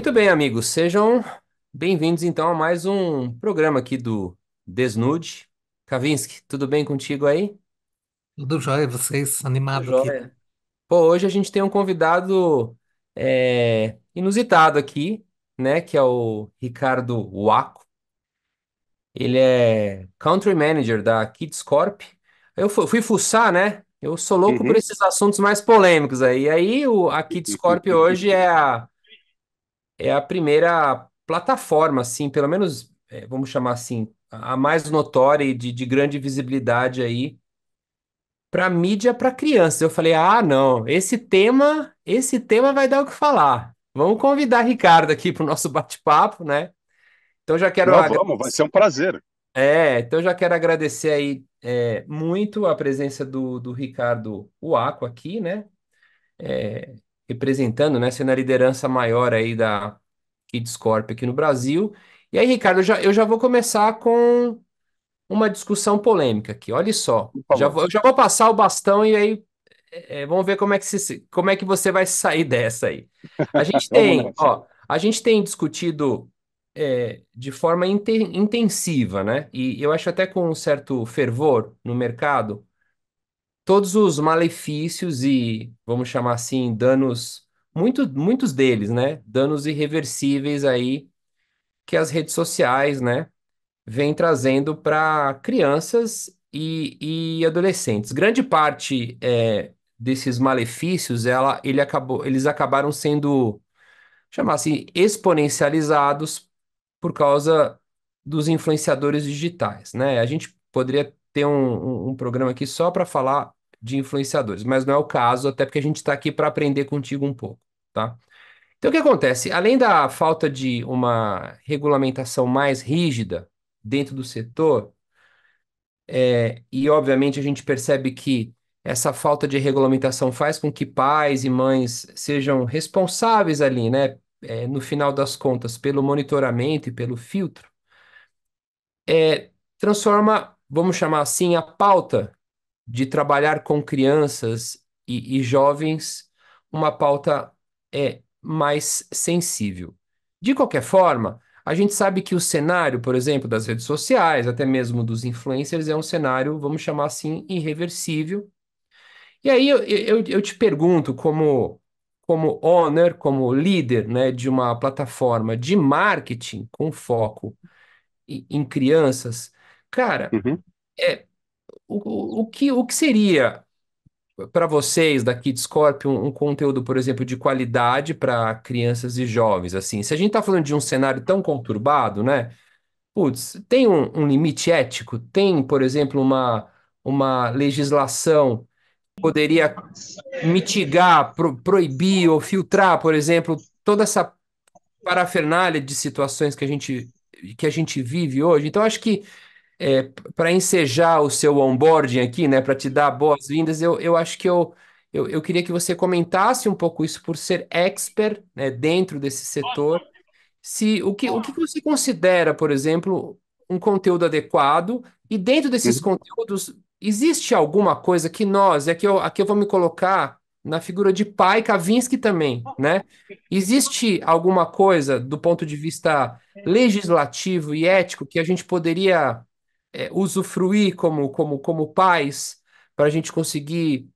Muito bem, amigos, sejam bem-vindos então a mais um programa aqui do Desnude. Kavinsky, tudo bem contigo aí? Tudo jóia, vocês Tudo animado aqui. jóia. Pô, hoje a gente tem um convidado inusitado aqui, né, que é o Ricardo Waco. Ele é Country Manager da Kids Corp. Eu fui fuçar, né? Eu sou louco por Uhum. esses assuntos mais polêmicos aí. E aí a Kids Corp hoje é a primeira plataforma, assim, pelo menos, vamos chamar assim, a mais notória e de grande visibilidade aí para mídia para crianças. Eu falei, ah, não, esse tema vai dar o que falar. Vamos convidar Ricardo aqui para o nosso bate-papo, né? Então já quero Não, vamos, vai agradecer, ser um prazer. então já quero agradecer aí muito a presença do Ricardo Uaco aqui, né? É, representando, né? Sendo a liderança maior aí da Kids Corp aqui no Brasil. E aí, Ricardo, eu já vou começar com uma discussão polêmica aqui. Olha só, Por favor, eu já vou passar o bastão e aí vamos ver como é que você vai sair dessa aí. A gente vamos tem, nessa. ó, a gente tem discutido de forma intensiva, né? E eu acho até com um certo fervor no mercado todos os malefícios e, vamos chamar assim, danos, muitos deles, né? Danos irreversíveis aí que as redes sociais, né, vêm trazendo para crianças e adolescentes. Grande parte desses malefícios, eles acabaram sendo, chamar assim, exponencializados por causa dos influenciadores digitais, né? A gente poderia ter um programa aqui só para falar de influenciadores, mas não é o caso, até porque a gente está aqui para aprender contigo um pouco, tá? Então, o que acontece? Além da falta de uma regulamentação mais rígida dentro do setor, e obviamente a gente percebe que essa falta de regulamentação faz com que pais e mães sejam responsáveis ali, né? No final das contas, pelo monitoramento e pelo filtro, transforma, vamos chamar assim, a pauta de trabalhar com crianças e jovens uma pauta mais sensível. De qualquer forma, a gente sabe que o cenário, por exemplo, das redes sociais, até mesmo dos influencers, é um cenário, vamos chamar assim, irreversível. E aí eu te pergunto, como owner, como líder, né, de uma plataforma de marketing com foco em crianças, cara, Uhum. é, o que seria para vocês da Kids Corp um conteúdo, por exemplo, de qualidade para crianças e jovens? Assim, se a gente está falando de um cenário tão conturbado, né? Putz, tem um limite ético? Tem, por exemplo, uma legislação que poderia mitigar, proibir ou filtrar, por exemplo, toda essa parafernália de situações que a gente vive hoje? Então, acho que para ensejar o seu onboarding aqui, né, para te dar boas-vindas, eu acho que eu queria que você comentasse um pouco isso por ser expert, né, dentro desse setor. Se o que você considera, por exemplo, um conteúdo adequado, e dentro desses Uhum. conteúdos, existe alguma coisa que nós, aqui eu vou me colocar na figura de pai Kavinsky também, né? Existe alguma coisa do ponto de vista legislativo e ético que a gente poderia usufruir como pais para a gente conseguir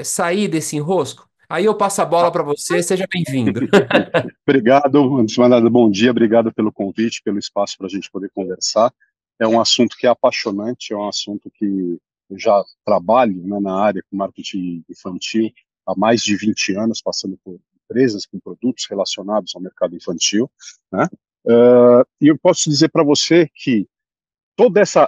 sair desse enrosco? Aí eu passo a bola para você, seja bem-vindo. Obrigado, antes de mais nada, bom dia, obrigado pelo convite, pelo espaço para a gente poder conversar. É um assunto que é apaixonante, é um assunto que eu já trabalho, né, na área com marketing infantil há mais de 20 anos, passando por empresas com produtos relacionados ao mercado infantil, né? E eu posso dizer para você que toda essa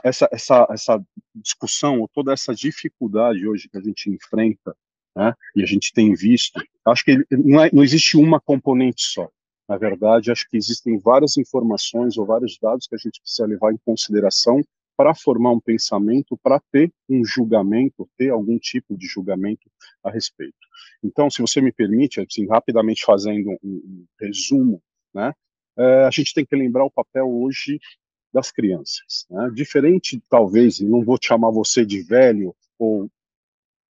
discussão, ou toda essa dificuldade hoje que a gente enfrenta, né, e a gente tem visto, acho que não existe uma componente só. Na verdade, acho que existem várias informações ou vários dados que a gente precisa levar em consideração para formar um pensamento, para ter um julgamento, ter algum tipo de julgamento a respeito. Então, se você me permite, assim, rapidamente fazendo um resumo, né, a gente tem que lembrar o papel hoje das crianças, né? Diferente, talvez, e não vou chamar você de velho ou,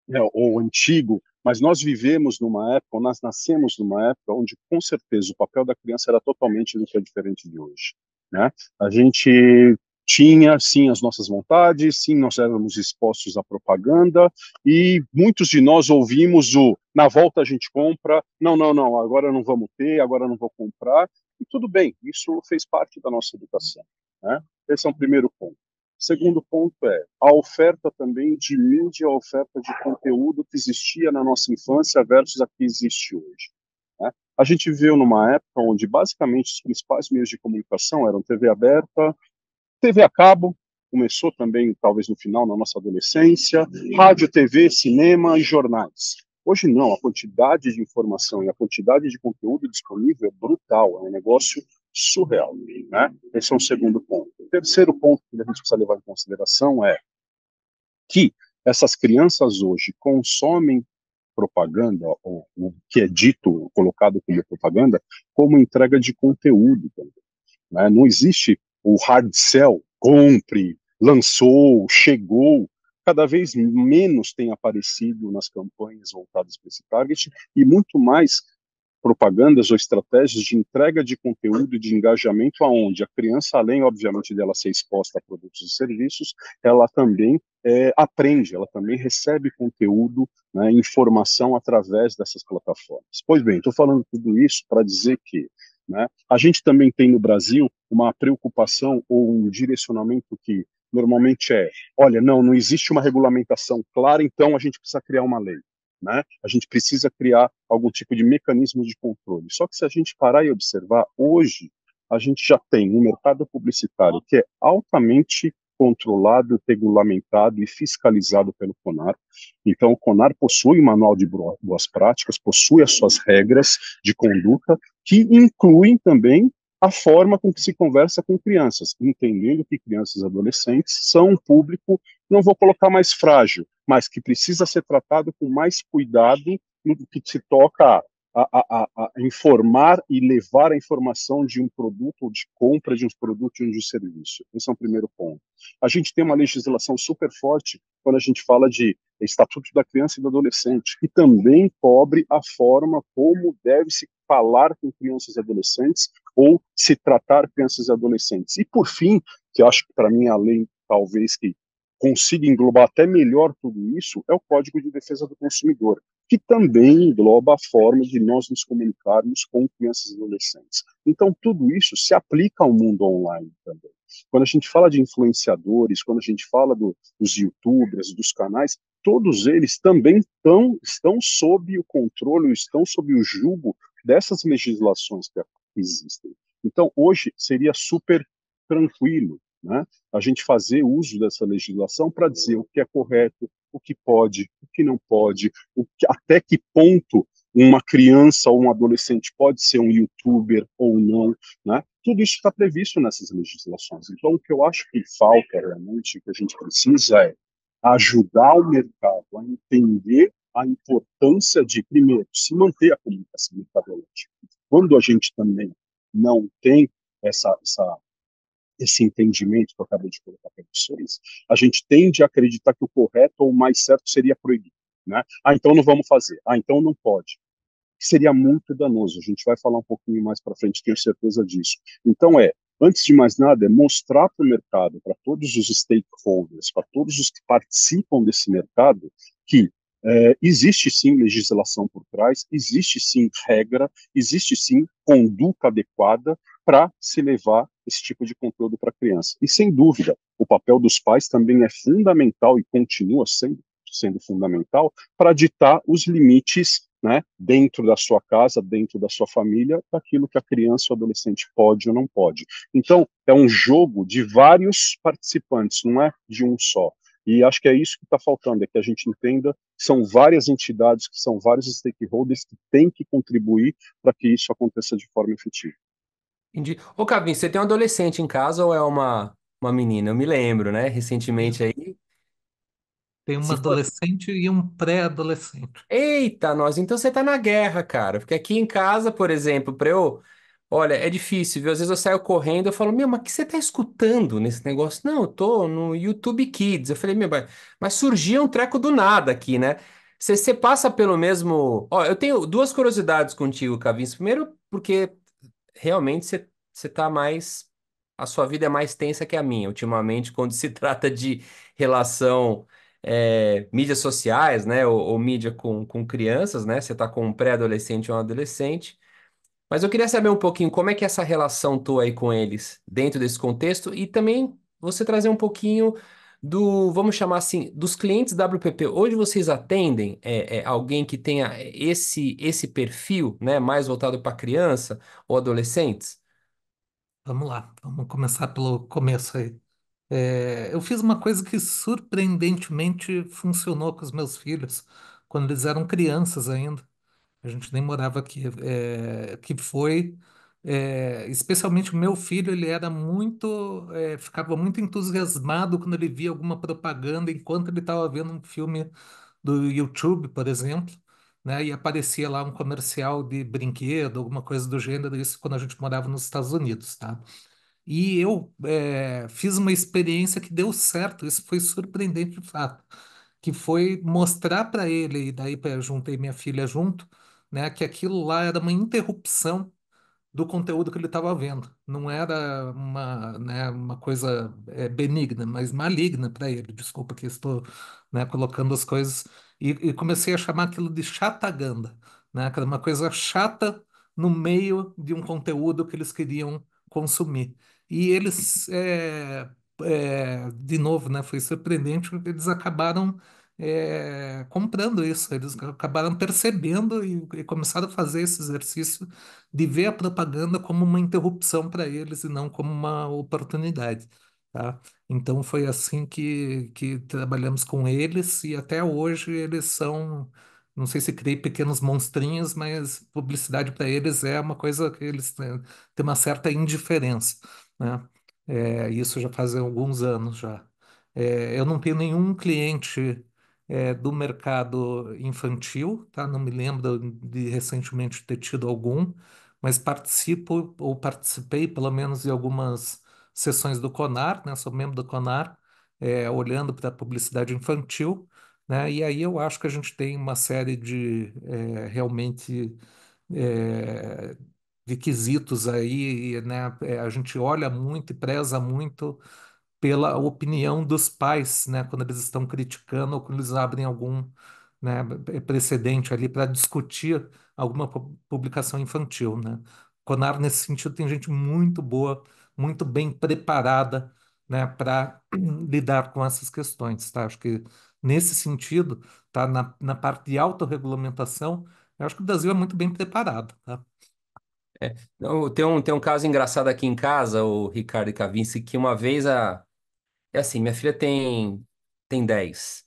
né, ou antigo, mas nós vivemos numa época, ou nós nascemos numa época onde, com certeza, o papel da criança era totalmente do que é diferente de hoje, né? A gente tinha, sim, as nossas vontades, sim, nós éramos expostos à propaganda, e muitos de nós ouvimos o na volta a gente compra, não, não, não, agora não vamos ter, agora não vou comprar, e tudo bem, isso fez parte da nossa educação, né? Esse é um primeiro ponto. Segundo ponto é a oferta também de mídia, a oferta de conteúdo que existia na nossa infância versus a que existe hoje, né? A gente viveu numa época onde basicamente os principais meios de comunicação eram TV aberta, TV a cabo, começou também, talvez no final, na nossa adolescência, rádio, TV, cinema e jornais. Hoje não, a quantidade de informação e a quantidade de conteúdo disponível é brutal, é um negócio surreal, né? Esse é um segundo ponto. O terceiro ponto que a gente precisa levar em consideração é que essas crianças hoje consomem propaganda, ou o que é dito, colocado como propaganda, como entrega de conteúdo também, né? Não existe o hard sell, compre, lançou, chegou. Cada vez menos tem aparecido nas campanhas voltadas para esse target e muito mais propagandas ou estratégias de entrega de conteúdo e de engajamento aonde a criança, além, obviamente, dela ser exposta a produtos e serviços, ela também aprende, ela também recebe conteúdo, né, informação através dessas plataformas. Pois bem, estou falando tudo isso para dizer que, né, a gente também tem no Brasil uma preocupação ou um direcionamento que normalmente é, olha, não existe uma regulamentação clara, então a gente precisa criar uma lei, né? A gente precisa criar algum tipo de mecanismo de controle. Só que se a gente parar e observar, hoje a gente já tem um mercado publicitário que é altamente controlado, regulamentado e fiscalizado pelo CONAR. Então, o CONAR possui um manual de boas práticas, possui as suas regras de conduta, que incluem também a forma com que se conversa com crianças, entendendo que crianças e adolescentes são um público, não vou colocar mais frágil, mas que precisa ser tratado com mais cuidado no que se toca a informar e levar a informação de um produto ou de compra de um produto ou de um serviço. Esse é o primeiro ponto. A gente tem uma legislação super forte quando a gente fala de Estatuto da Criança e do Adolescente, que também cobre a forma como deve se falar com crianças e adolescentes ou se tratar crianças e adolescentes. E, por fim, que eu acho que para mim a lei talvez que consiga englobar até melhor tudo isso, é o Código de Defesa do Consumidor, que também engloba a forma de nós nos comunicarmos com crianças e adolescentes. Então, tudo isso se aplica ao mundo online também. Quando a gente fala de influenciadores, quando a gente fala dos youtubers, dos canais, todos eles também estão sob o controle, estão sob o jugo dessas legislações que existem. Então, hoje seria super tranquilo, né, a gente fazer uso dessa legislação para dizer o que é correto, o que pode, o que não pode, até que ponto uma criança ou um adolescente pode ser um youtuber ou não, né? Tudo isso está previsto nessas legislações. Então, o que eu acho que falta realmente, que a gente precisa é ajudar o mercado a entender a importância de, primeiro, se manter a comunicação mercadológica. Quando a gente também não tem esse entendimento que eu acabei de colocar para vocês, a gente tende a acreditar que o correto ou o mais certo seria proibir, né? Ah, então não vamos fazer. Ah, então não pode. Seria muito danoso. A gente vai falar um pouquinho mais para frente, tenho certeza disso. Então antes de mais nada, é mostrar para o mercado, para todos os stakeholders, para todos os que participam desse mercado, que existe sim legislação por trás, existe sim regra, existe sim conduta adequada para se levar esse tipo de conteúdo para a criança. E sem dúvida, o papel dos pais também é fundamental e continua sendo fundamental para ditar os limites, né, dentro da sua casa, dentro da sua família, daquilo que a criança ou adolescente pode ou não pode. Então, é um jogo de vários participantes, não é de um só. E acho que é isso que está faltando, é que a gente entenda que são várias entidades, que são vários stakeholders que têm que contribuir para que isso aconteça de forma efetiva. Entendi. Ô, Cavin, você tem um adolescente em casa ou é uma menina? Eu me lembro, né? Recentemente aí. Tem uma Se for... adolescente e um pré-adolescente. Eita, nós, então você tá na guerra, cara. Porque aqui em casa, por exemplo, pra eu. Olha, é difícil, viu? Às vezes eu saio correndo, eu falo, meu, mas o que você tá escutando nesse negócio? Não, eu tô no YouTube Kids. Eu falei, meu, mas surgia um treco do nada aqui, né? Você passa pelo mesmo. Ó, eu tenho duas curiosidades contigo, Cavins. Primeiro, porque realmente você tá mais. A sua vida é mais tensa que a minha, ultimamente, quando se trata de relação, mídias sociais, né? Ou mídia com crianças, né? Você tá com um pré-adolescente ou um adolescente. Mas eu queria saber um pouquinho como é que é essa relação tua aí com eles dentro desse contexto e também você trazer um pouquinho vamos chamar assim, dos clientes WPP. Hoje vocês atendem alguém que tenha esse perfil, né, mais voltado para criança ou adolescentes? Vamos lá, vamos começar pelo começo aí. Eu fiz uma coisa que surpreendentemente funcionou com os meus filhos quando eles eram crianças ainda. A gente nem morava aqui. Que foi, especialmente o meu filho, ele era muito, ficava muito entusiasmado quando ele via alguma propaganda enquanto ele estava vendo um filme do YouTube, por exemplo, né? E aparecia lá um comercial de brinquedo, alguma coisa do gênero, isso quando a gente morava nos Estados Unidos, tá? E eu fiz uma experiência que deu certo, isso foi surpreendente de fato, que foi mostrar para ele, e daí juntei minha filha junto, né, que aquilo lá era uma interrupção do conteúdo que ele estava vendo. Não era uma, né, uma coisa benigna, mas maligna para ele. Desculpa que estou, né, colocando as coisas. E comecei a chamar aquilo de chataganda, né, que era uma coisa chata no meio de um conteúdo que eles queriam consumir. E eles, de novo, né, foi surpreendente, porque eles acabaram comprando isso, eles acabaram percebendo e começaram a fazer esse exercício de ver a propaganda como uma interrupção para eles e não como uma oportunidade, tá? Então foi assim que trabalhamos com eles e até hoje eles são, não sei se criei pequenos monstrinhos, mas publicidade para eles é uma coisa que eles têm uma certa indiferença, né? Isso já faz alguns anos já. Eu não tenho nenhum cliente do mercado infantil, tá? Não me lembro de recentemente ter tido algum, mas participo ou participei pelo menos de algumas sessões do CONAR, né? Sou membro do CONAR, olhando para a publicidade infantil, né? E aí eu acho que a gente tem uma série de realmente é, de quesitos aí, né? A gente olha muito e preza muito pela opinião dos pais, né, quando eles estão criticando ou quando eles abrem algum, né, precedente ali para discutir alguma publicação infantil, né? Conar, nesse sentido, tem gente muito boa, muito bem preparada, né, para lidar com essas questões, tá? Acho que nesse sentido, tá, na parte de autorregulamentação, eu acho que o Brasil é muito bem preparado, tá? Não, tem um caso engraçado aqui em casa, o Ricardo e Cavinci, que uma vez é assim, minha filha tem 10.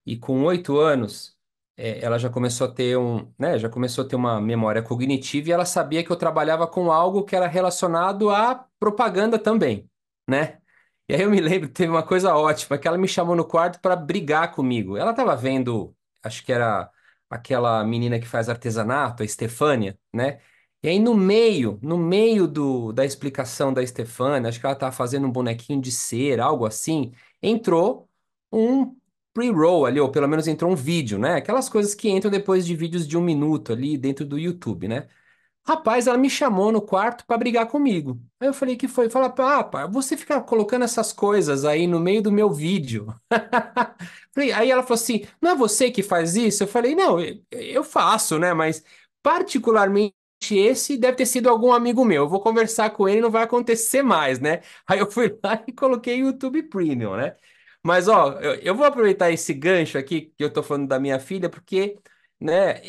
E com 8 anos, ela já começou a ter né, já começou a ter uma memória cognitiva e ela sabia que eu trabalhava com algo que era relacionado à propaganda também, né? E aí eu me lembro, teve uma coisa ótima, que ela me chamou no quarto para brigar comigo. Ela estava vendo, acho que era aquela menina que faz artesanato, a Estefânia, né? E aí no meio da explicação da Estefânia, acho que ela estava fazendo um bonequinho de cera, algo assim, entrou um pre-roll ali, ou pelo menos entrou um vídeo, né? Aquelas coisas que entram depois de vídeos de 1 minuto ali dentro do YouTube, né? Rapaz, ela me chamou no quarto pra brigar comigo. Aí eu falei, que foi? Fala, pá, você fica colocando essas coisas aí no meio do meu vídeo. Aí ela falou assim, não é você que faz isso? Eu falei, não, eu faço, né? Mas particularmente esse deve ter sido algum amigo meu. Eu vou conversar com ele, não vai acontecer mais, né? Aí eu fui lá e coloquei YouTube Premium, né? Mas, ó, eu vou aproveitar esse gancho aqui que eu tô falando da minha filha, porque, né,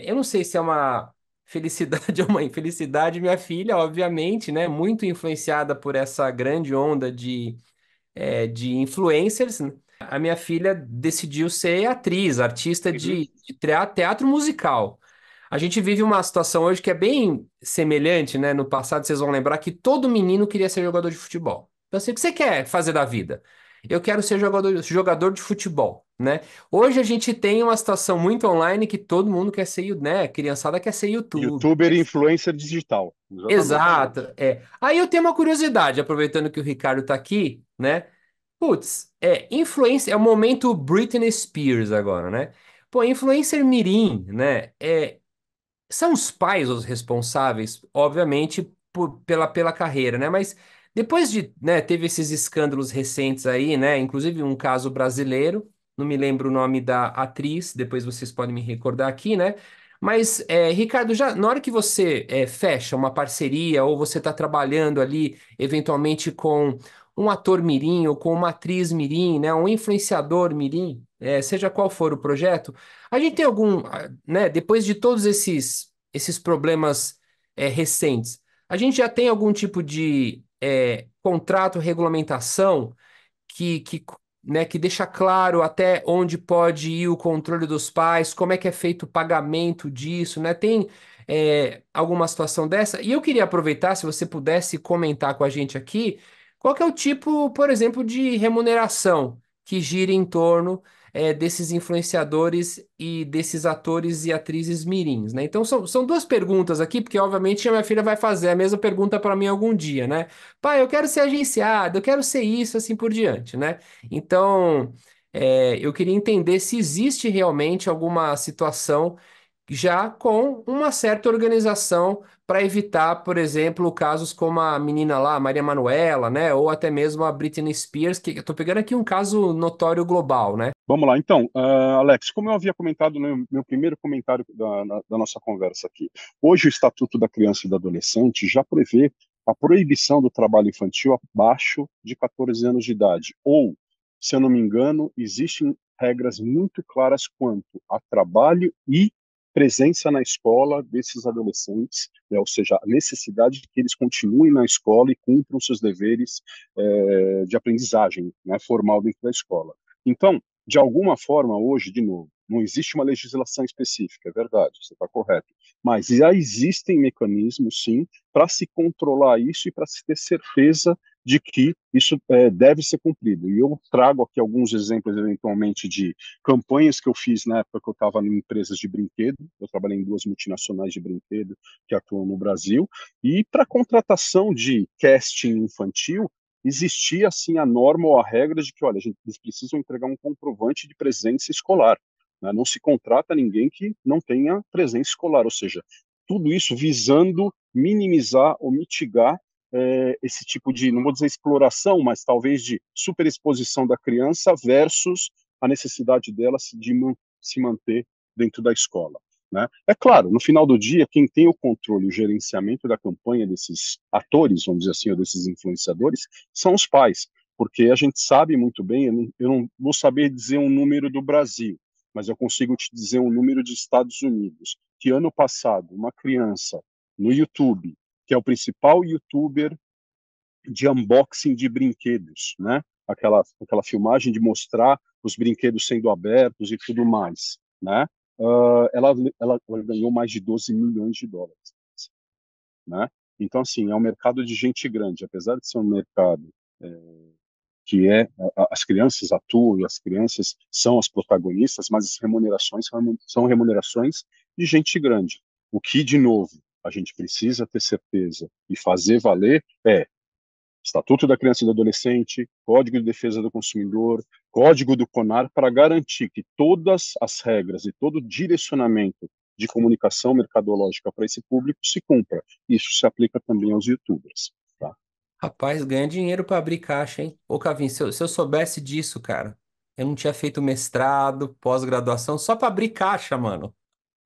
eu não sei se é uma felicidade ou uma infelicidade, minha filha, obviamente, né, muito influenciada por essa grande onda de influencers, né? A minha filha decidiu ser atriz, artista Uhum. de teatro musical. A gente vive uma situação hoje que é bem semelhante, né? No passado, vocês vão lembrar que todo menino queria ser jogador de futebol. Então, assim, o que você quer fazer da vida? Eu quero ser jogador de futebol, né? Hoje a gente tem uma situação muito online que todo mundo quer ser, né? A criançada quer ser YouTube. YouTuber e influencer digital. Exatamente. Exato, Aí eu tenho uma curiosidade, aproveitando que o Ricardo tá aqui, né? Putz, influência, é o momento Britney Spears agora, né? Pô, influencer mirim, né? São os pais os responsáveis, obviamente, pela carreira, né? Mas depois de, né, teve esses escândalos recentes aí, né? Inclusive um caso brasileiro, não me lembro o nome da atriz, depois vocês podem me recordar aqui, né? Mas, Ricardo, já na hora que você fecha uma parceria ou você está trabalhando ali, eventualmente com um ator mirim ou com uma atriz mirim, né? Um influenciador mirim, seja qual for o projeto, a gente tem né, depois de todos esses problemas recentes, a gente já tem algum tipo de contrato, regulamentação que deixa claro até onde pode ir o controle dos pais, como é que é feito o pagamento disso, né? Tem alguma situação dessa? E eu queria aproveitar, se você pudesse comentar com a gente aqui, qual que é o tipo, por exemplo, de remuneração que gira em torno desses influenciadores e desses atores e atrizes mirins, né? Então são duas perguntas aqui, porque obviamente a minha filha vai fazer a mesma pergunta para mim algum dia, né? Pai, eu quero ser agenciado, eu quero ser isso, assim por diante, né? Então, eu queria entender se existe realmente alguma situação já com uma certa organização para evitar, por exemplo, casos como a menina lá, a Maria Manuela, né? Ou até mesmo a Britney Spears, que eu tô pegando aqui um caso notório global, né? Vamos lá, então, Alex, como eu havia comentado no meu primeiro comentário da nossa conversa aqui, hoje o Estatuto da Criança e do Adolescente já prevê a proibição do trabalho infantil abaixo de 14 anos de idade, ou, se eu não me engano, existem regras muito claras quanto a trabalho e presença na escola desses adolescentes, né, ou seja, a necessidade de que eles continuem na escola e cumpram seus deveres de aprendizagem, né, formal dentro da escola. Então, de alguma forma, hoje, de novo, não existe uma legislação específica, é verdade, você está correto. Mas já existem mecanismos, sim, para se controlar isso e para se ter certeza de que isso deve ser cumprido. E eu trago aqui alguns exemplos, eventualmente, de campanhas que eu fiz na época que eu estava em empresas de brinquedo. Eu trabalhei em duas multinacionais de brinquedo que atuam no Brasil. E para contratação de casting infantil, existia assim a norma ou a regra de que, olha, eles precisam entregar um comprovante de presença escolar, né? Não se contrata ninguém que não tenha presença escolar, ou seja, tudo isso visando minimizar ou mitigar esse tipo de, não vou dizer exploração, mas talvez de superexposição da criança versus a necessidade dela se manter dentro da escola. Né? É claro, no final do dia, quem tem o controle e o gerenciamento da campanha desses atores, vamos dizer assim, ou desses influenciadores, são os pais, porque a gente sabe muito bem, eu não vou saber dizer um número do Brasil, mas eu consigo te dizer um número dos Estados Unidos, que ano passado, uma criança no YouTube, que é o principal youtuber de unboxing de brinquedos, né? Aquela filmagem de mostrar os brinquedos sendo abertos e tudo mais, né? Ela ganhou mais de 12 milhões de dólares, né? Então, assim, é um mercado de gente grande, apesar de ser um mercado que as crianças atuam e as crianças são as protagonistas, mas as remunerações são remunerações de gente grande. O que, de novo, a gente precisa ter certeza e fazer valer Estatuto da Criança e do Adolescente, Código de Defesa do Consumidor, Código do CONAR, para garantir que todas as regras e todo o direcionamento de comunicação mercadológica para esse público se cumpra. Isso se aplica também aos YouTubers. Tá? Rapaz, ganha dinheiro para abrir caixa, hein? Ô, Cavin, se eu soubesse disso, cara, eu não tinha feito mestrado, pós-graduação, só para abrir caixa, mano.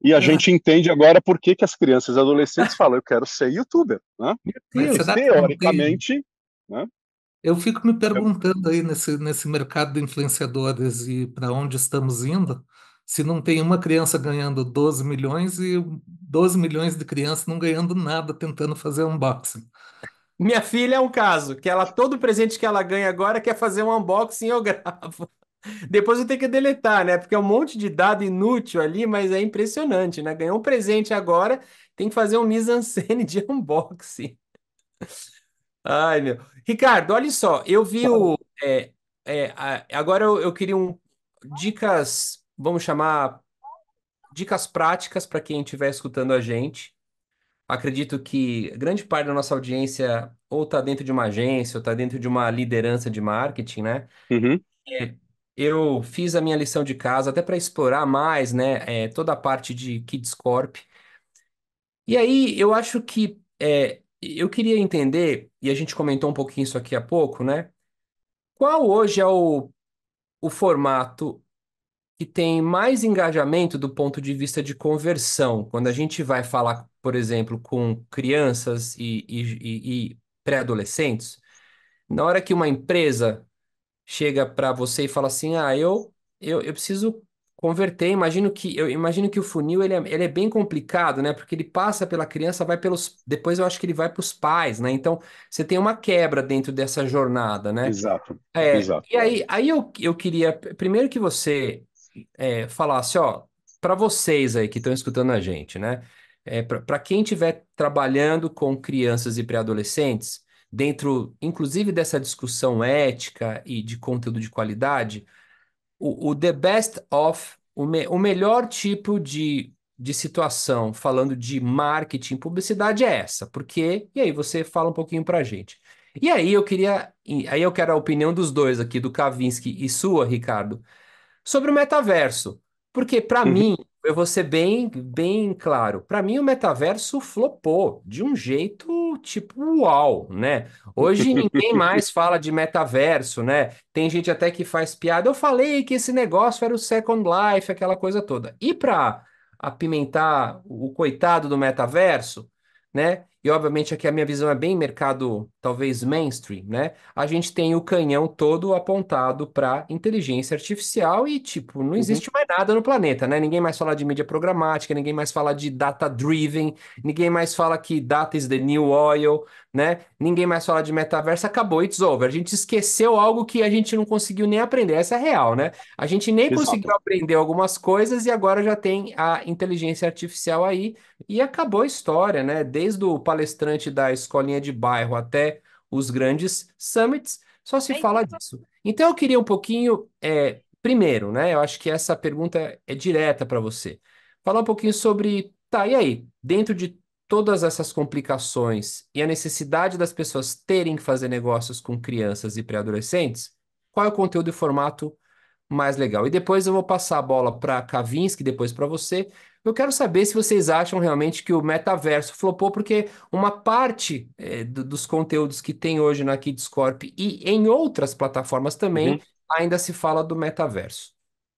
E a Ah, gente entende agora por que, que as crianças e adolescentes falam, eu quero ser youtuber, né? Meu mas Porque Deus. será que não tem? teoricamente, né? Eu fico me perguntando aí nesse mercado de influenciadores e para onde estamos indo, se não tem uma criança ganhando 12 milhões e 12 milhões de crianças não ganhando nada tentando fazer unboxing. Minha filha é um caso, que ela, todo presente que ela ganha agora quer fazer um unboxing, eu gravo. Depois eu tenho que deletar, né? Porque é um monte de dado inútil ali, mas é impressionante, né? Ganhou um presente agora, tem que fazer um mise-en-scène de unboxing. Ai, meu. Ricardo, olha só, eu vi Claro. o. Agora eu queria dicas, vamos chamar, dicas práticas para quem estiver escutando a gente. Acredito que grande parte da nossa audiência ou está dentro de uma agência ou está dentro de uma liderança de marketing, né? Uhum. eu fiz a minha lição de casa até para explorar mais, né, toda a parte de Kids Corp. E aí eu acho que eu queria entender, e a gente comentou um pouquinho isso aqui há pouco, né? Qual hoje é o formato que tem mais engajamento do ponto de vista de conversão? Quando a gente vai falar, por exemplo, com crianças e pré-adolescentes, na hora que uma empresa chega para você e fala assim, eu preciso converter. Eu imagino que o funil ele é bem complicado, né? Porque ele passa pela criança, vai pelos, depois eu acho que ele vai para os pais, né? Então você tem uma quebra dentro dessa jornada, né? Exato, É, exato. e aí eu queria primeiro que você falasse, ó, para vocês aí que estão escutando a gente, né? Para quem estiver trabalhando com crianças e pré-adolescentes, dentro, inclusive, dessa discussão ética e de conteúdo de qualidade, o the best of, o melhor tipo de situação, falando de marketing, publicidade é essa, porque, e aí você fala um pouquinho pra gente. Aí eu quero a opinião dos dois aqui, do Kavinsky e sua, Ricardo, sobre o metaverso. Porque, para Uhum. mim, eu vou ser bem claro, para mim o metaverso flopou de um jeito tipo uau, né? Hoje ninguém mais fala de metaverso, né? Tem gente até que faz piada. Eu falei que esse negócio era o Second Life, aquela coisa toda. E para apimentar o coitado do metaverso, né? E obviamente aqui a minha visão é bem mercado, talvez mainstream, né? A gente tem o canhão todo apontado para inteligência artificial e, tipo, não Uhum. existe mais nada no planeta, né? Ninguém mais fala de mídia programática, ninguém mais fala de data-driven, ninguém mais fala que data is the new oil, né? Ninguém mais fala de metaverso, acabou, it's over. A gente esqueceu algo que a gente não conseguiu nem aprender, essa é a real, né? A gente nem conseguiu Exato. aprender algumas coisas e agora já tem a inteligência artificial aí e acabou a história, né? Desde o palestrante da escolinha de bairro até os grandes summits, só se fala disso. Então eu queria um pouquinho, primeiro, né? Eu acho que essa pergunta é direta para você. Falar um pouquinho sobre, tá, e aí? Dentro de todas essas complicações e a necessidade das pessoas terem que fazer negócios com crianças e pré-adolescentes, qual é o conteúdo e formato mais legal? E depois eu vou passar a bola para Kavinsky, depois para você. Eu quero saber se vocês acham realmente que o metaverso flopou, porque uma parte dos conteúdos que tem hoje na Kids Corp e em outras plataformas também Uhum. ainda se fala do metaverso.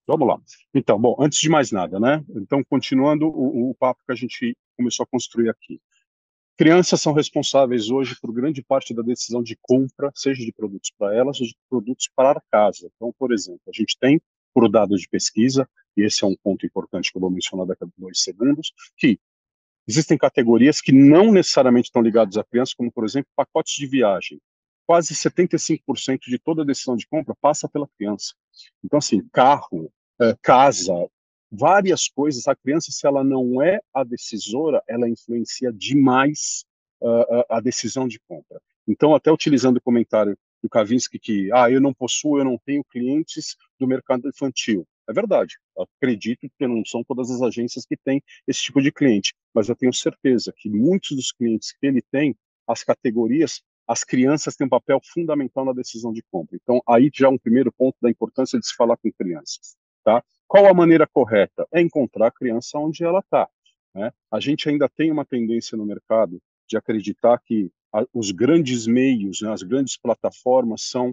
Vamos lá. Então, bom, antes de mais nada, né? Então, continuando o papo que a gente começou a construir aqui. Crianças são responsáveis hoje por grande parte da decisão de compra, seja de produtos para elas ou de produtos para casa. Então, por exemplo, a gente tem, por dados de pesquisa, e esse é um ponto importante que eu vou mencionar daqui a 2 segundos, que existem categorias que não necessariamente estão ligadas à criança, como, por exemplo, pacotes de viagem. Quase 75% de toda a decisão de compra passa pela criança. Então, assim, carro, casa, várias coisas. A criança, se ela não é a decisora, ela influencia demais a decisão de compra. Então, até utilizando o comentário do Kavinsky que eu não possuo, eu não tenho clientes do mercado infantil. É verdade. Acredito que não são todas as agências que têm esse tipo de cliente, mas eu tenho certeza que muitos dos clientes que ele tem, as categorias, as crianças têm um papel fundamental na decisão de compra. Então, aí já é um primeiro ponto da importância de se falar com crianças, tá? Qual a maneira correta? É encontrar a criança onde ela está, né? A gente ainda tem uma tendência no mercado de acreditar que os grandes meios, né, as grandes plataformas são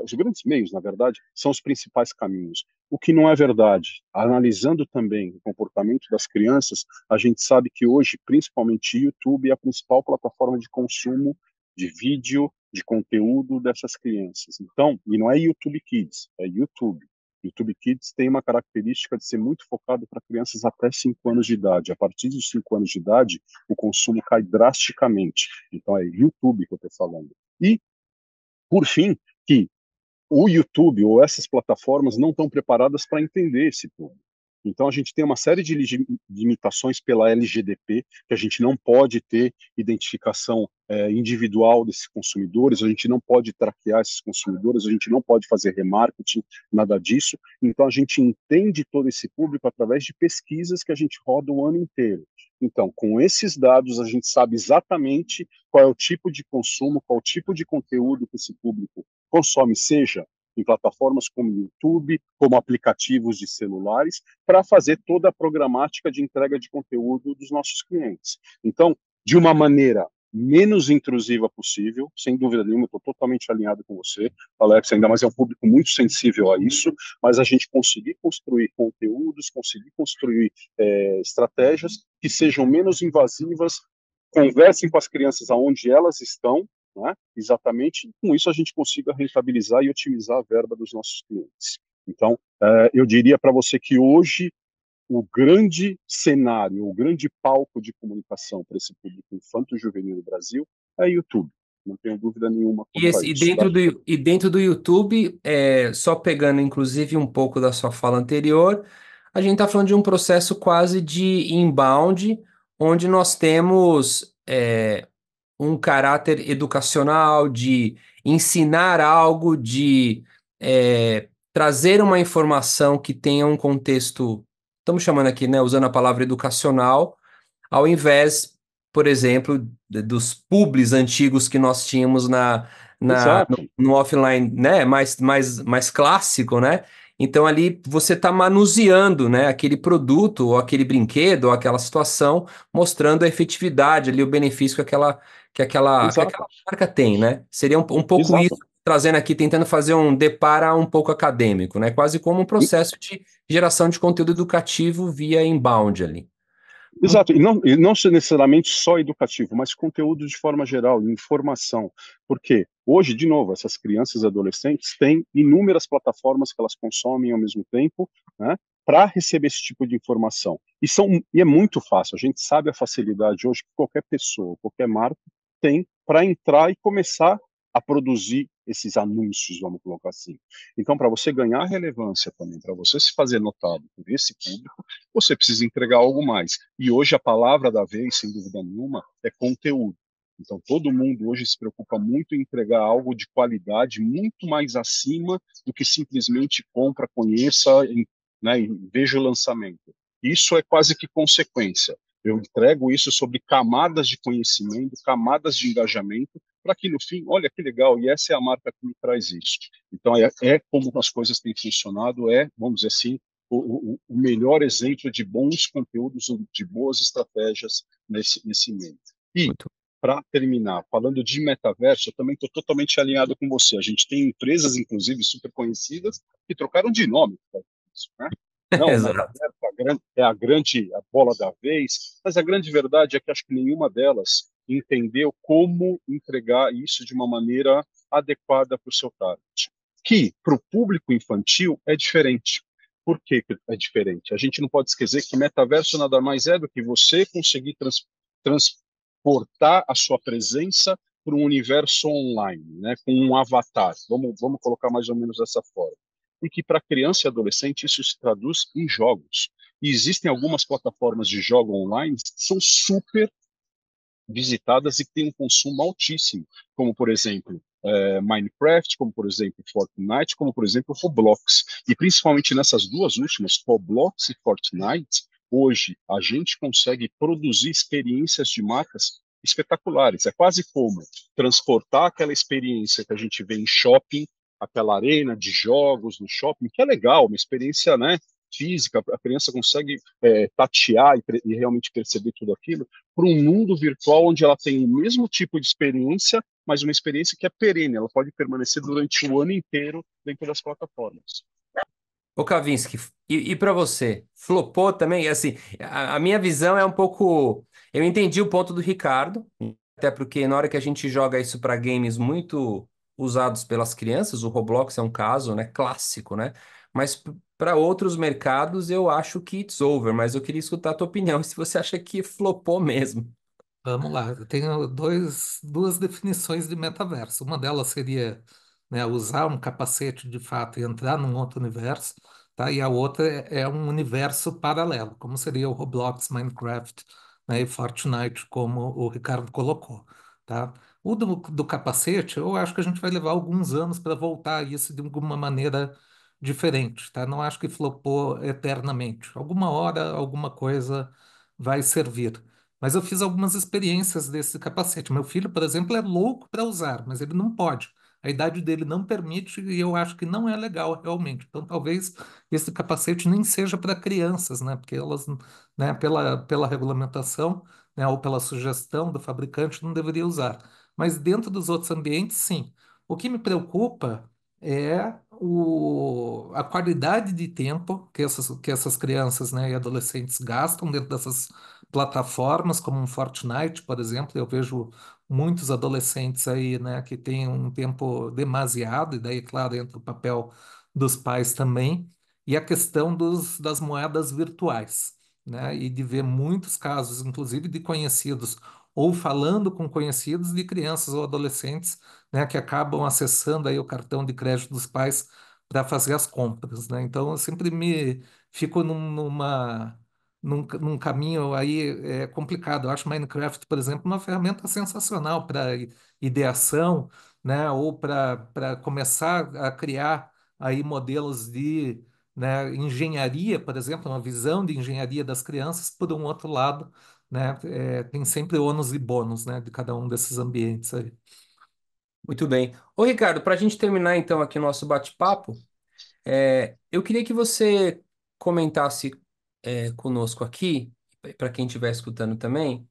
os grandes meios, na verdade, são os principais caminhos. O que não é verdade. Analisando também o comportamento das crianças, a gente sabe que hoje, principalmente, YouTube é a principal plataforma de consumo de vídeo, de conteúdo dessas crianças. Então, e não é YouTube Kids, é YouTube. YouTube Kids tem uma característica de ser muito focado para crianças até 5 anos de idade. A partir dos 5 anos de idade, o consumo cai drasticamente. Então, é YouTube que eu estou falando. E, por fim, que o YouTube ou essas plataformas não estão preparadas para entender esse público. Então, a gente tem uma série de limitações pela LGDP, que a gente não pode ter identificação individual desses consumidores, a gente não pode traquear esses consumidores, a gente não pode fazer remarketing, nada disso. Então, a gente entende todo esse público através de pesquisas que a gente roda o ano inteiro. Então, com esses dados, a gente sabe exatamente qual é o tipo de consumo, qual é o tipo de conteúdo que esse público consome, seja em plataformas como YouTube, como aplicativos de celulares, para fazer toda a programática de entrega de conteúdo dos nossos clientes. Então, de uma maneira menos intrusiva possível, sem dúvida nenhuma, estou totalmente alinhado com você, Alex, ainda mais é um público muito sensível a isso, mas a gente conseguir construir conteúdos, conseguir construir estratégias que sejam menos invasivas, conversem com as crianças aonde elas estão, né? Exatamente, com isso a gente consiga rentabilizar e otimizar a verba dos nossos clientes. Então, eu diria para você que hoje o grande cenário, o grande palco de comunicação para esse público infanto-juvenil no Brasil é YouTube. Não tenho dúvida nenhuma E, quanto a e isso, tá? dentro do YouTube, só pegando inclusive um pouco da sua fala anterior, a gente está falando de um processo quase de inbound, onde nós temos um caráter educacional, de ensinar algo, de trazer uma informação que tenha um contexto, estamos chamando aqui, né, usando a palavra educacional, ao invés, por exemplo, dos publis antigos que nós tínhamos Exato, no offline, né, mais clássico, né? Então ali você está manuseando, né, aquele produto ou aquele brinquedo ou aquela situação, mostrando a efetividade ali, o benefício que aquela exato, marca tem, né? Seria um pouco isso, exato. trazendo aqui, tentando fazer um depara um pouco acadêmico, né? Quase como um processo de geração de conteúdo educativo via inbound ali. Exato, e não ser necessariamente só educativo, mas conteúdo de forma geral, informação. Porque hoje, de novo, essas crianças e adolescentes têm inúmeras plataformas que elas consomem ao mesmo tempo, né, para receber esse tipo de informação. E é muito fácil, a gente sabe a facilidade hoje que qualquer pessoa, qualquer marca tem para entrar e começar a produzir esses anúncios, vamos colocar assim. Então, para você ganhar relevância também, para você se fazer notado por esse público, você precisa entregar algo mais. E hoje a palavra da vez, sem dúvida nenhuma, é conteúdo. Então, todo mundo hoje se preocupa muito em entregar algo de qualidade muito mais acima do que simplesmente compra, conheça, né, e veja o lançamento. Isso é quase que consequência. Eu entrego isso sobre camadas de conhecimento, camadas de engajamento, para que no fim, olha que legal, e essa é a marca que me traz isso. Então, é como as coisas têm funcionado, vamos dizer assim, o melhor exemplo de bons conteúdos, de boas estratégias nesse meio. E, Muito. para terminar, falando de metaverso, eu também estou totalmente alinhado com você. A gente tem empresas, inclusive, super conhecidas, que trocaram de nome por isso, né? Não, o Exato. metaverso é a bola da vez, mas a grande verdade é que acho que nenhuma delas entendeu como entregar isso de uma maneira adequada para o seu target. Que, para o público infantil, é diferente. Por que é diferente? A gente não pode esquecer que metaverso nada mais é do que você conseguir transportar a sua presença para um universo online, né, com um avatar. Vamos colocar mais ou menos dessa forma. E que para criança e adolescente isso se traduz em jogos. E existem algumas plataformas de jogo online que são super visitadas e que têm um consumo altíssimo, como por exemplo Minecraft, como por exemplo Fortnite, como por exemplo Roblox. E principalmente nessas duas últimas, Roblox e Fortnite, hoje a gente consegue produzir experiências de marcas espetaculares. É quase como transportar aquela experiência que a gente vê em shopping, aquela arena de jogos no shopping, que é legal, uma experiência, né, física, a criança consegue tatear e realmente perceber tudo aquilo, para um mundo virtual onde ela tem o mesmo tipo de experiência, mas uma experiência que é perene, ela pode permanecer durante o ano inteiro dentro das plataformas. Ô, Kavinsky, e para você? Flopou também? Assim, a minha visão é um pouco. Eu entendi o ponto do Ricardo, até porque na hora que a gente joga isso para games muito usados pelas crianças, o Roblox é um caso, né, clássico, né? Mas para outros mercados eu acho que it's over, mas eu queria escutar a tua opinião, se você acha que flopou mesmo. Vamos lá, eu tenho duas definições de metaverso. Uma delas seria, né, usar um capacete de fato e entrar num outro universo, tá? E a outra é um universo paralelo, como seria o Roblox, Minecraft, né, e Fortnite, como o Ricardo colocou, tá? O do capacete, eu acho que a gente vai levar alguns anos para voltar a isso de alguma maneira diferente, tá? Não acho que flopou eternamente. Alguma hora, alguma coisa vai servir. Mas eu fiz algumas experiências desse capacete. Meu filho, por exemplo, é louco para usar, mas ele não pode. A idade dele não permite e eu acho que não é legal realmente. Então, talvez esse capacete nem seja para crianças, né? Porque elas, né, pela regulamentação, né, ou pela sugestão do fabricante, não deveria usar. Mas dentro dos outros ambientes, sim. O que me preocupa é a qualidade de tempo que essas crianças, né, e adolescentes gastam dentro dessas plataformas, como um Fortnite, por exemplo. Eu vejo muitos adolescentes aí, né, que têm um tempo demasiado, e daí, claro, entra o papel dos pais também, e a questão das moedas virtuais, né, e de ver muitos casos, inclusive de conhecidos, ou falando com conhecidos de crianças ou adolescentes, né, que acabam acessando aí o cartão de crédito dos pais para fazer as compras, né? Então eu sempre me fico num caminho aí complicado. Eu acho Minecraft, por exemplo, uma ferramenta sensacional para ideação, né? Ou para começar a criar aí modelos de, né, engenharia, por exemplo, uma visão de engenharia das crianças. Por um outro lado, né? Tem sempre ônus e bônus, né? De cada um desses ambientes aí. Muito bem. Ô, Ricardo, para a gente terminar então aqui o nosso bate-papo, eu queria que você comentasse conosco aqui, para quem estiver escutando também,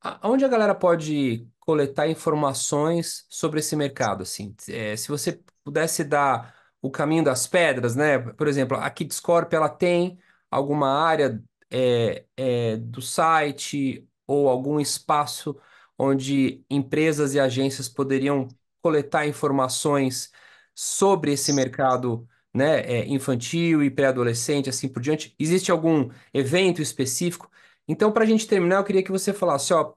aonde a galera pode coletar informações sobre esse mercado, assim? Se você pudesse dar o caminho das pedras, né? Por exemplo, a Kidscorp, ela tem alguma área do site ou algum espaço onde empresas e agências poderiam coletar informações sobre esse mercado, né? Infantil e pré-adolescente, assim por diante? Existe algum evento específico? Então, para a gente terminar, eu queria que você falasse, ó,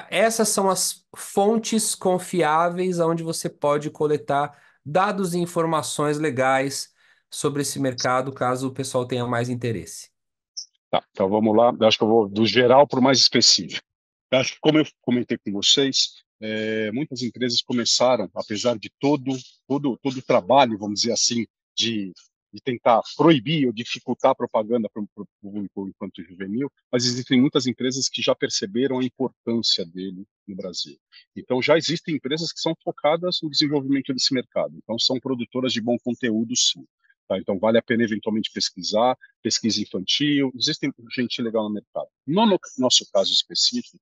essas são as fontes confiáveis onde você pode coletar dados e informações legais sobre esse mercado, caso o pessoal tenha mais interesse. Tá, então vamos lá. Eu acho que eu vou do geral para o mais específico. Eu acho que, como eu comentei com vocês, muitas empresas começaram, apesar de todo o trabalho, vamos dizer assim, de, de tentar proibir ou dificultar a propaganda para o público infanto juvenil, mas existem muitas empresas que já perceberam a importância dele no Brasil. Então, já existem empresas que são focadas no desenvolvimento desse mercado. Então, são produtoras de bom conteúdo, sim. Tá? Então, vale a pena eventualmente pesquisar, pesquisa infantil, existem gente legal no mercado. No nosso caso específico,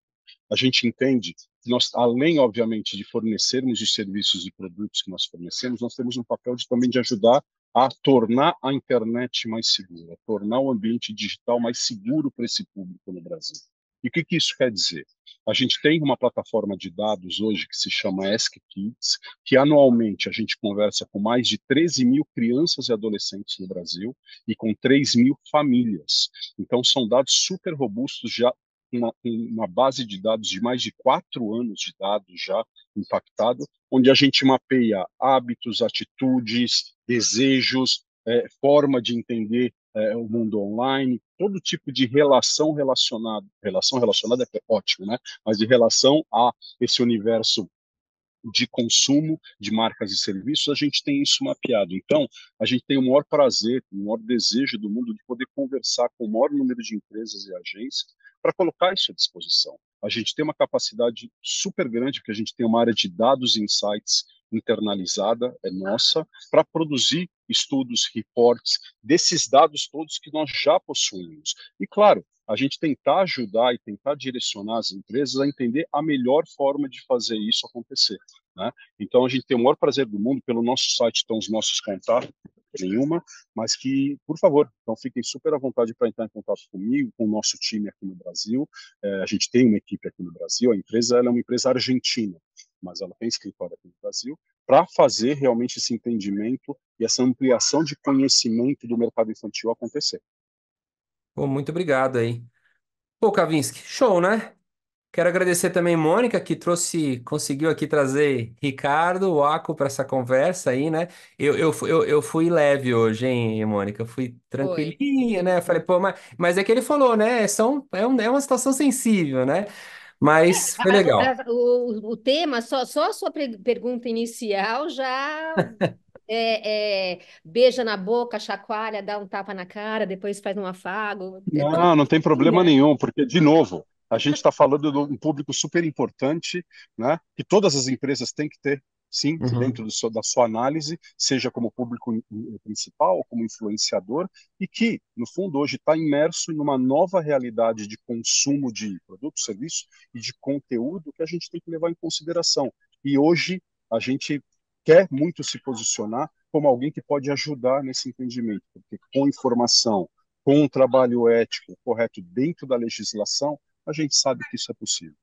a gente entende que nós, além, obviamente, de fornecermos os serviços e produtos que nós fornecemos, nós temos um papel também de ajudar a tornar a internet mais segura, a tornar o ambiente digital mais seguro para esse público no Brasil. E o que isso quer dizer? A gente tem uma plataforma de dados hoje que se chama Ask Kids, que anualmente a gente conversa com mais de 13 mil crianças e adolescentes no Brasil e com 3 mil famílias. Então, são dados super robustos, já uma base de dados de mais de 4 anos de dados já impactado, onde a gente mapeia hábitos, atitudes, desejos, forma de entender o mundo online, todo tipo de relação relacionada é ótimo, né? Mas de relação a esse universo de consumo de marcas e serviços, a gente tem isso mapeado. Então, a gente tem o maior prazer, o maior desejo do mundo de poder conversar com o maior número de empresas e agências para colocar isso à disposição. A gente tem uma capacidade super grande, porque a gente tem uma área de dados e insights internalizada, é nossa, para produzir estudos, reportes desses dados todos que nós já possuímos. E, claro, a gente tentar ajudar e tentar direcionar as empresas a entender a melhor forma de fazer isso acontecer, né? Então, a gente tem o maior prazer do mundo, pelo nosso site estão os nossos contatos, nenhuma, mas que, por favor, então fiquem super à vontade para entrar em contato comigo, com o nosso time aqui no Brasil. A gente tem uma equipe aqui no Brasil, a empresa ela é uma empresa argentina, mas ela tem escritório aqui no Brasil, para fazer realmente esse entendimento e essa ampliação de conhecimento do mercado infantil acontecer. Pô, muito obrigado aí. Pô, Kavinsky, show, né? Quero agradecer também Mônica, que conseguiu aqui trazer Ricardo, o Aco para essa conversa aí, né? Eu fui leve hoje, hein, Mônica? Eu fui Foi. tranquilinha, né? Falei, pô, mas é que ele falou, né? É uma situação sensível, né? Mas foi legal. O tema, só a sua pergunta inicial já beija na boca, chacoalha, dá um tapa na cara, depois faz um afago. Então, Não tem problema né? nenhum, porque, de novo, a gente está falando de um público super importante, né, que todas as empresas têm que ter. sim, Uhum. dentro da sua análise, seja como público principal, como influenciador, e que, no fundo, hoje está imerso numa nova realidade de consumo de produtos, serviços e de conteúdo que a gente tem que levar em consideração. E hoje a gente quer muito se posicionar como alguém que pode ajudar nesse entendimento, porque com informação, com um trabalho ético correto dentro da legislação, a gente sabe que isso é possível.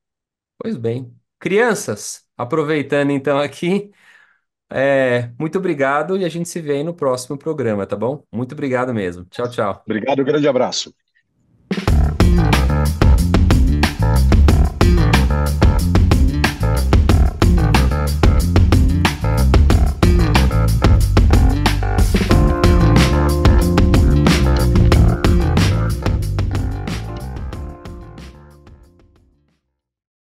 Pois bem. Crianças, aproveitando então aqui, muito obrigado e a gente se vê aí no próximo programa, tá bom? Muito obrigado mesmo. Tchau, tchau. Obrigado, grande abraço.